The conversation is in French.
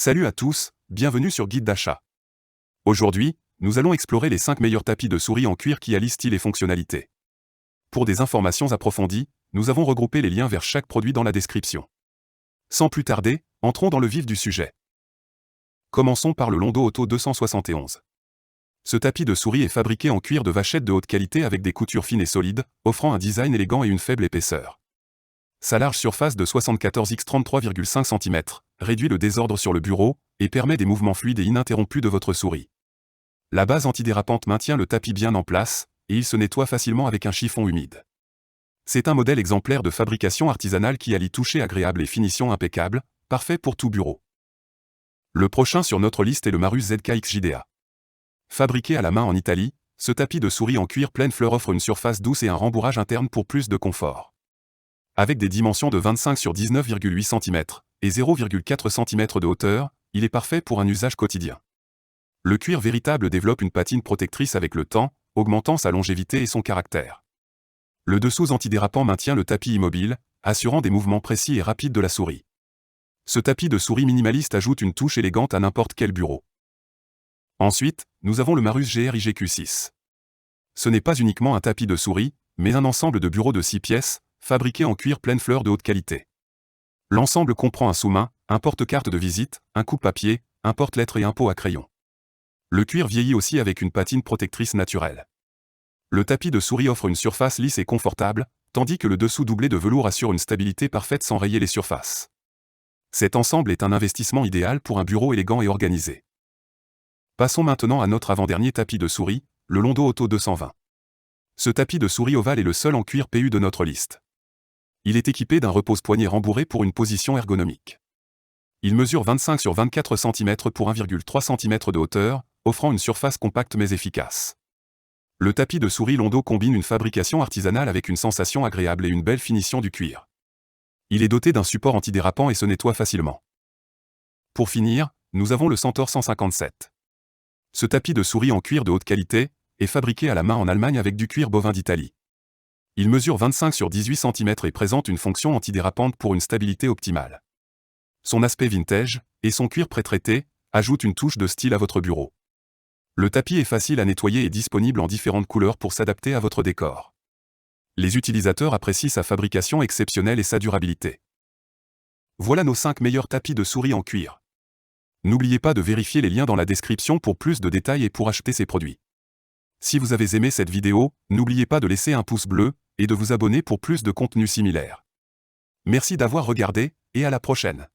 Salut à tous, bienvenue sur Guide d'achat. Aujourd'hui, nous allons explorer les 5 meilleurs tapis de souris en cuir qui allient style et fonctionnalité. Pour des informations approfondies, nous avons regroupé les liens vers chaque produit dans la description. Sans plus tarder, entrons dans le vif du sujet. Commençons par le Londo Auto 271. Ce tapis de souris est fabriqué en cuir de vachette de haute qualité avec des coutures fines et solides, offrant un design élégant et une faible épaisseur. Sa large surface de 74 x 33,5 cm réduit le désordre sur le bureau et permet des mouvements fluides et ininterrompus de votre souris. La base antidérapante maintient le tapis bien en place, et il se nettoie facilement avec un chiffon humide. C'est un modèle exemplaire de fabrication artisanale qui allie toucher agréable et finition impeccable, parfait pour tout bureau. Le prochain sur notre liste est le Marus ZK XJDA. Fabriqué à la main en Italie, ce tapis de souris en cuir pleine fleur offre une surface douce et un rembourrage interne pour plus de confort. Avec des dimensions de 25 sur 19,8 cm et 0,4 cm de hauteur, il est parfait pour un usage quotidien. Le cuir véritable développe une patine protectrice avec le temps, augmentant sa longévité et son caractère. Le dessous antidérapant maintient le tapis immobile, assurant des mouvements précis et rapides de la souris. Ce tapis de souris minimaliste ajoute une touche élégante à n'importe quel bureau. Ensuite, nous avons le Marus GR IGQ6. Ce n'est pas uniquement un tapis de souris, mais un ensemble de bureaux de 6 pièces, fabriqué en cuir pleine fleur de haute qualité. L'ensemble comprend un sous-main, un porte-carte de visite, un coupe-papier, un porte-lettres et un pot à crayon. Le cuir vieillit aussi avec une patine protectrice naturelle. Le tapis de souris offre une surface lisse et confortable, tandis que le dessous doublé de velours assure une stabilité parfaite sans rayer les surfaces. Cet ensemble est un investissement idéal pour un bureau élégant et organisé. Passons maintenant à notre avant-dernier tapis de souris, le Londo Auto 220. Ce tapis de souris ovale est le seul en cuir PU de notre liste. Il est équipé d'un repose-poignet rembourré pour une position ergonomique. Il mesure 25 sur 24 cm pour 1,3 cm de hauteur, offrant une surface compacte mais efficace. Le tapis de souris Londo combine une fabrication artisanale avec une sensation agréable et une belle finition du cuir. Il est doté d'un support antidérapant et se nettoie facilement. Pour finir, nous avons le Centaur 157. Ce tapis de souris en cuir de haute qualité est fabriqué à la main en Allemagne avec du cuir bovin d'Italie. Il mesure 25 sur 18 cm et présente une fonction antidérapante pour une stabilité optimale. Son aspect vintage et son cuir pré-traité ajoutent une touche de style à votre bureau. Le tapis est facile à nettoyer et disponible en différentes couleurs pour s'adapter à votre décor. Les utilisateurs apprécient sa fabrication exceptionnelle et sa durabilité. Voilà nos 5 meilleurs tapis de souris en cuir. N'oubliez pas de vérifier les liens dans la description pour plus de détails et pour acheter ces produits. Si vous avez aimé cette vidéo, n'oubliez pas de laisser un pouce bleu et de vous abonner pour plus de contenu similaire. Merci d'avoir regardé, et à la prochaine.